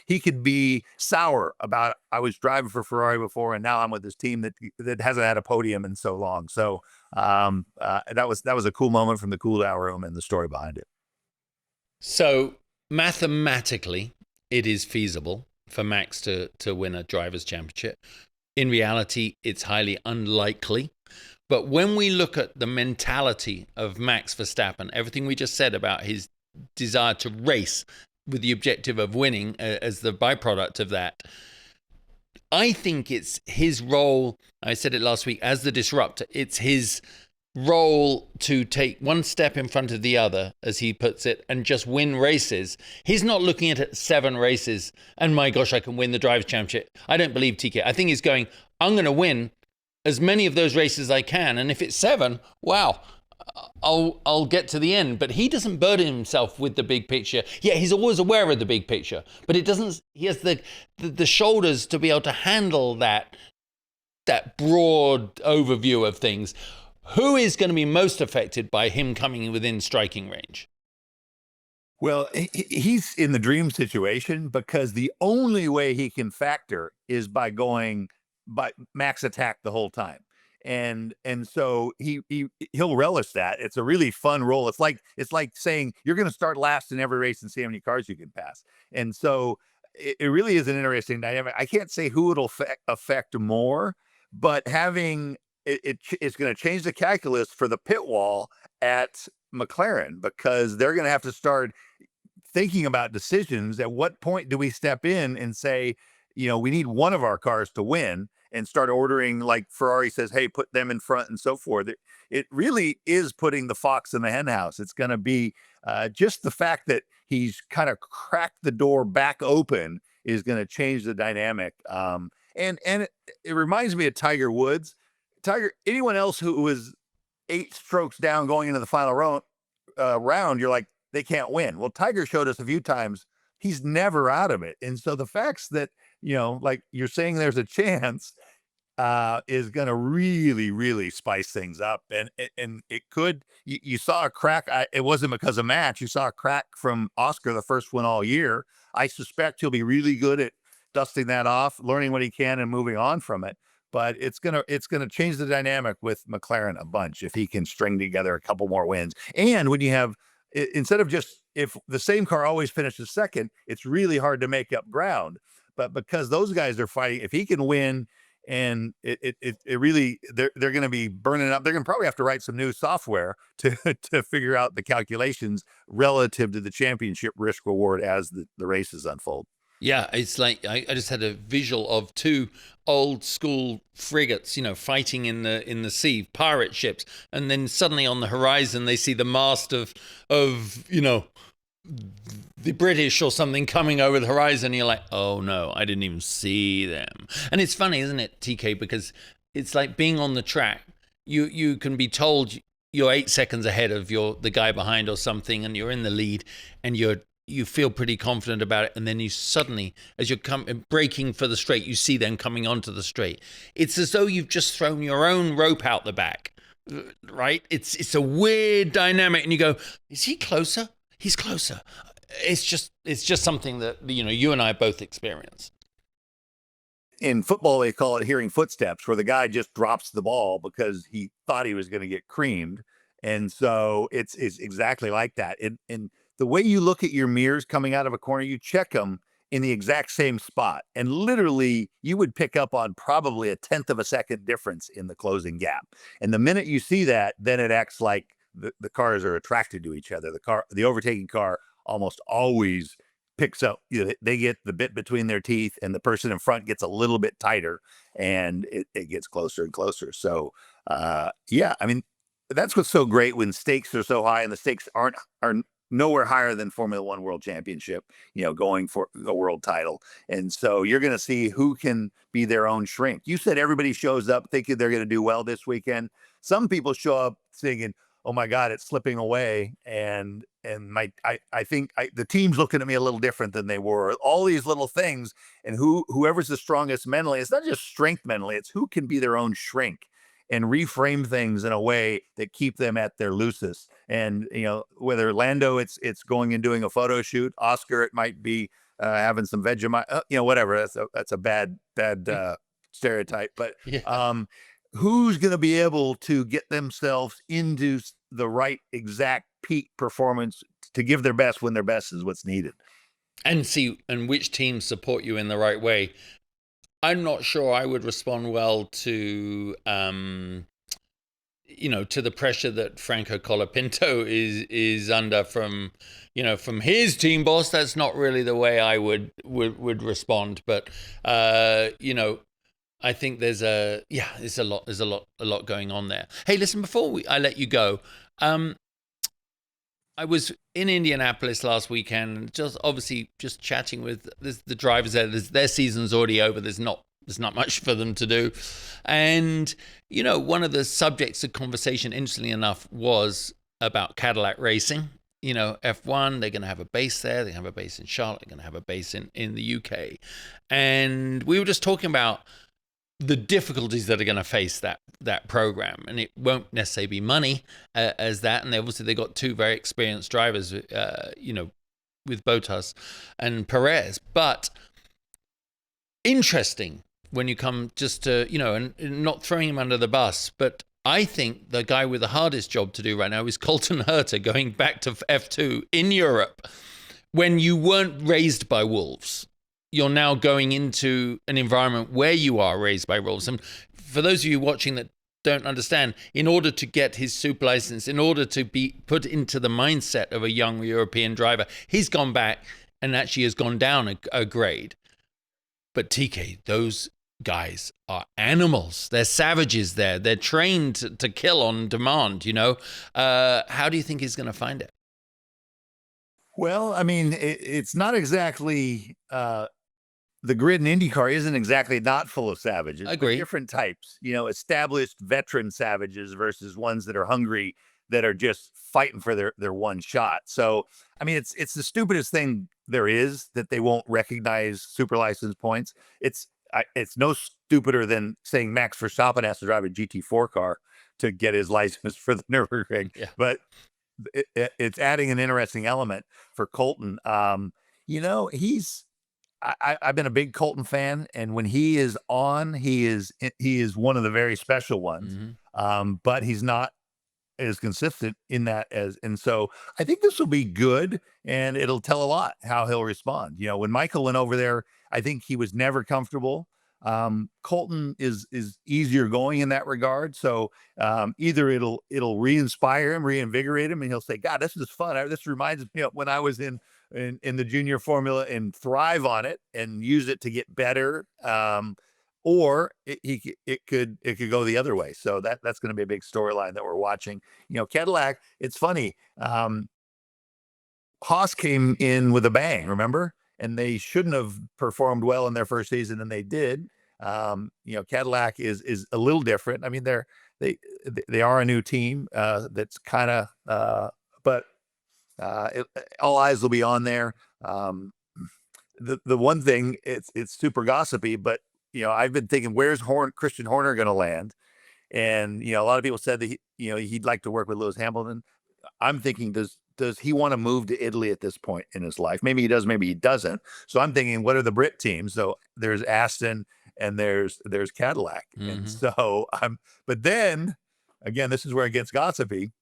Speaker 2: He could be sour about, I was driving for Ferrari before, and now I'm with this team that hasn't had a podium in so long. So that was a cool moment from the cool down room and the story behind it.
Speaker 1: So mathematically, it is feasible for Max to win a driver's championship. In reality, it's highly unlikely. But when we look at the mentality of Max Verstappen, everything we just said about his desire to race with the objective of winning as the byproduct of that, I think it's his role, I said it last week, as the disruptor. It's his role to take one step in front of the other, as he puts it, and just win races. He's not looking at it 7 races and, my gosh, I can win the Drivers' Championship. I don't believe TK. I think he's going, I'm going to win as many of those races as I can, and if it's 7, wow, I'll get to the end. But he doesn't burden himself with the big picture. Yeah, he's always aware of the big picture, but he has the shoulders to be able to handle that broad overview of things. Who is going to be most affected by him coming within striking range?
Speaker 2: Well, he's in the dream situation because the only way he can factor is by max attack the whole time. and so he'll relish that. It's a really fun role. It's like saying you're going to start last in every race and see how many cars you can pass. And so it really is an interesting dynamic. I can't say who it'll affect more, but having it's going to change the calculus for the pit wall at McLaren, because they're going to have to start thinking about decisions. At what point do we step in and say, we need one of our cars to win, and start ordering, like Ferrari says, hey, put them in front and so forth. It really is putting the fox in the hen house. It's going to be just the fact that he's kind of cracked the door back open is going to change the dynamic. And it reminds me of Tiger Woods. Anyone else who was 8 strokes down going into the final round, you're like, they can't win. Well, Tiger showed us a few times he's never out of it. And so the facts that, like you're saying, there's a chance is going to really, really spice things up. And it could, you saw a crack. It wasn't because of match. You saw a crack from Oscar, the first one all year. I suspect he'll be really good at dusting that off, learning what he can and moving on from it. But it's gonna change the dynamic with McLaren a bunch if he can string together a couple more wins. And when you have, instead of just, if the same car always finishes second, it's really hard to make up ground. But because those guys are fighting, if he can win, and it really, they're going to be burning up. They're going to probably have to write some new software to figure out the calculations relative to the championship risk reward as the races unfold.
Speaker 1: Yeah, it's like I just had a visual of 2 old school frigates, fighting in the sea, pirate ships, and then suddenly on the horizon they see the mast of the British or something coming over the horizon. And you're like, oh no, I didn't even see them. And it's funny, isn't it, TK? Because it's like being on the track. You can be told you're 8 seconds ahead of the guy behind or something, and you're in the lead, and you feel pretty confident about it, and then you suddenly, as you're braking for the straight, you see them coming onto the straight. It's as though you've just thrown your own rope out the back, right? It's a weird dynamic, and you go, is he closer? He's closer. It's just something that you and I both experienced.
Speaker 2: In football, they call it hearing footsteps, where the guy just drops the ball because he thought he was going to get creamed, and so it's exactly like that. And the way you look at your mirrors coming out of a corner, you check them in the exact same spot. And literally, you would pick up on probably a 1/10 of a second difference in the closing gap. And the minute you see that, then it acts like the cars are attracted to each other. The overtaking car almost always picks up, they get the bit between their teeth, and the person in front gets a little bit tighter, and it gets closer and closer. So, yeah, I mean, that's what's so great when stakes are so high, and the stakes are nowhere higher than Formula One World Championship, going for the world title. And so you're going to see who can be their own shrink. You said everybody shows up thinking they're going to do well this weekend. Some people show up thinking, oh my God, it's slipping away. And I think the team's looking at me a little different than they were. All these little things, and whoever's the strongest mentally, it's not just strength mentally, it's who can be their own shrink and reframe things in a way that keep them at their loosest. And, whether Lando, it's going and doing a photo shoot. Oscar, it might be having some Vegemite, whatever. That's a bad stereotype. But
Speaker 1: yeah.
Speaker 2: Who's going to be able to get themselves into the right exact peak performance to give their best when their best is what's needed?
Speaker 1: And which teams support you in the right way. I'm not sure I would respond well to, to the pressure that Franco Colapinto is under from his team boss. That's not really the way I would respond. But, I think there's a lot going on there. Hey, listen, before I let you go, I was in Indianapolis last weekend, just chatting with the drivers there. Their season's already over. There's not much for them to do. And, one of the subjects of conversation, interestingly enough, was about Cadillac racing. F1, they're going to have a base there. They have a base in Charlotte. They're going to have a base in the UK. And we were just talking about the difficulties that are going to face that program, and it won't necessarily be money as that. And they got 2 very experienced drivers, with Bottas and Perez. But interesting when you come just to, and not throwing him under the bus, but I think the guy with the hardest job to do right now is Colton Herta going back to F2 in Europe. When you weren't raised by wolves, you're now going into an environment where you are raised by wolves. And for those of you watching that don't understand, in order to get his super license, in order to be put into the mindset of a young European driver, he's gone back and actually has gone down a grade. But TK, those guys are animals. They're savages there. They're trained to kill on demand, How do you think he's going to find it?
Speaker 2: Well, I mean, it's not exactly the grid in IndyCar isn't exactly not full of savages.
Speaker 1: I agree.
Speaker 2: Different types, established veteran savages versus ones that are hungry, that are just fighting for their one shot. So, I mean, it's the stupidest thing there is that they won't recognize super license points. It's no stupider than saying Max Verstappen has to drive a GT4 car to get his license for the Nürburgring.
Speaker 1: Yeah.
Speaker 2: But it's adding an interesting element for Colton. I've been a big Colton fan, and when he is on, he is one of the very special ones.
Speaker 1: Mm-hmm.
Speaker 2: But he's not as consistent in that and so I think this will be good, and it'll tell a lot how he'll respond. When Michael went over there, I think he was never comfortable. Colton is easier going in that regard. So either it'll re-inspire him, reinvigorate him, and he'll say, God, this is fun. This reminds me of when I was in the junior formula, and thrive on it and use it to get better. Or it could go the other way. So that's going to be a big storyline that we're watching. Cadillac, it's funny. Haas came in with a bang, remember? And they shouldn't have performed well in their first season, and they did. Cadillac is a little different. I mean, they are a new team that's kind of, but all eyes will be on there. The one thing, it's super gossipy, but I've been thinking, where's Christian Horner going to land? And a lot of people said that he'd like to work with Lewis Hamilton. I'm thinking, does he want to move to Italy at this point in his life? Maybe he does, maybe he doesn't. So I'm thinking, what are the Brit teams? So there's Aston and there's Cadillac.
Speaker 1: Mm-hmm.
Speaker 2: And so but then again, this is where it gets gossipy.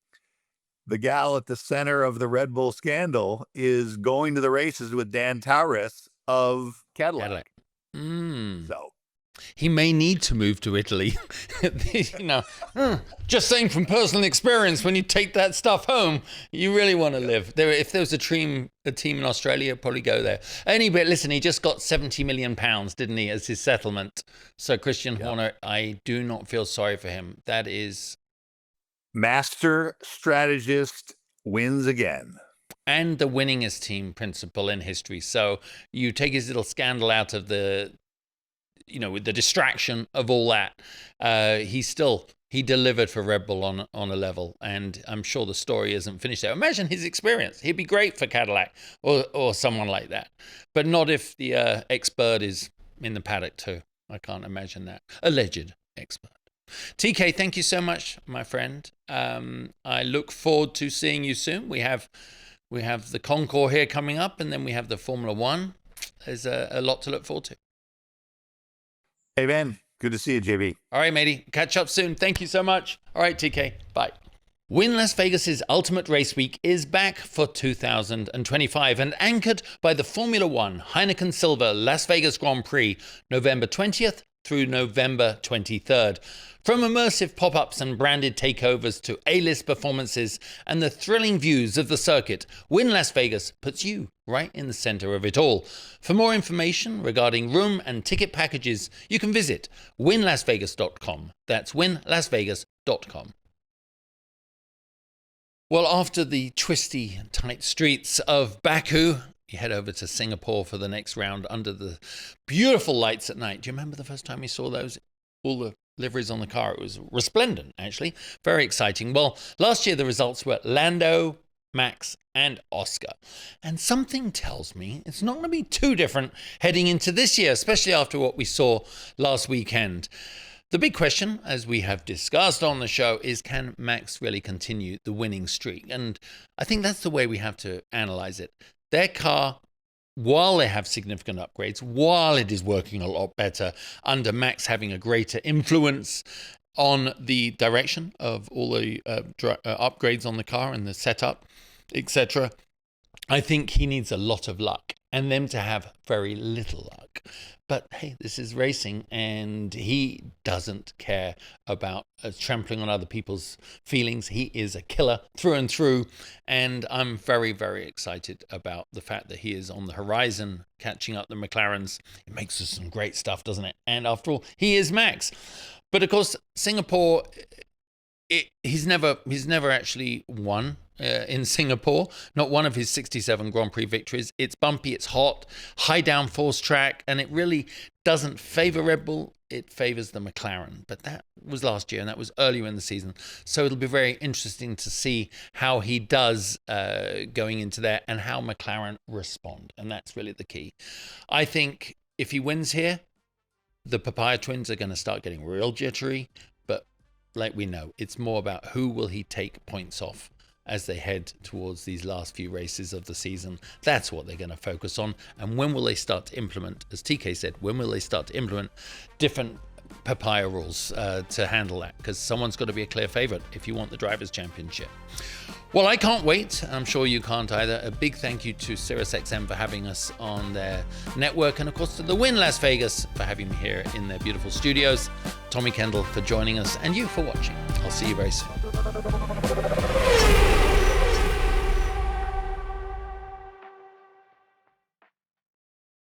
Speaker 2: The gal at the center of the Red Bull scandal is going to the races with Dan Tauris of Cadillac. So
Speaker 1: he may need to move to Italy. Just saying from personal experience, when you take that stuff home, you really want to live there. If there was a team in Australia, probably go there. Anyway, listen, he just got £70 million, didn't he, as his settlement? So Christian Horner, I do not feel sorry for him. That is
Speaker 2: master strategist wins again.
Speaker 1: And the winningest team principal in history. So you take his little scandal out of with the distraction of all that, he delivered for Red Bull on a level, and I'm sure the story isn't finished there. Imagine his experience. He'd be great for Cadillac or someone like that, but not if the expert is in the paddock too. I can't imagine that. Alleged expert. TK, thank you so much, my friend. I look forward to seeing you soon. We have the Concours here coming up, and then we have the Formula One. There's a lot to look forward to.
Speaker 2: Hey, man. Good to see you, JB.
Speaker 1: All right, matey. Catch up soon. Thank you so much. All right, TK. Bye. Wynn Las Vegas's Ultimate Race Week is back for 2025 and anchored by the Formula One Heineken Silver Las Vegas Grand Prix, November 20th through November 23rd. From immersive pop-ups and branded takeovers to A-list performances and the thrilling views of the circuit, Wynn Las Vegas puts you right in the center of it all. For more information regarding room and ticket packages, you can visit winlasvegas.com. That's winlasvegas.com. Well, after the twisty, tight streets of Baku, you head over to Singapore for the next round under the beautiful lights at night. Do you remember the first time we saw those? All the liveries on the car. It was resplendent, actually. Very exciting. Well, last year the results were Lando, Max, and Oscar. And something tells me it's not going to be too different heading into this year, especially after what we saw last weekend. The big question, as we have discussed on the show, is can Max really continue the winning streak? And I think that's the way we have to analyze it. Their car while they have significant upgrades, while it is working a lot better under Max having a greater influence on the direction of all the upgrades on the car and the setup, etc., I think he needs a lot of luck and them to have very little luck. But hey, this is racing, and he doesn't care about trampling on other people's feelings. He is a killer through and through, and I'm very, very excited about the fact that he is on the horizon, catching up the McLarens. It makes us some great stuff, doesn't it? And after all, he is Max. But of course, Singapore, he's never actually won in Singapore. Not one of his 67 Grand Prix victories. It's bumpy, it's hot, high downforce track, and it really doesn't favor Red Bull. It favors the McLaren. But that was last year, and that was earlier in the season. So it'll be very interesting to see how he does going into there and how McLaren respond. And that's really the key. I think if he wins here, the Papaya twins are going to start getting real jittery. But like we know, it's more about who will he take points off as they head towards these last few races of the season. That's what they're going to focus on. And when will they start to implement, as TK said, when will they start to implement different Papaya rules to handle that? Because someone's got to be a clear favorite if you want the Drivers' Championship. Well, I can't wait. I'm sure you can't either. A big thank you to SiriusXM for having us on their network, and of course to the Wynn Las Vegas for having me here in their beautiful studios. Tommy Kendall for joining us, and you for watching. I'll see you very soon.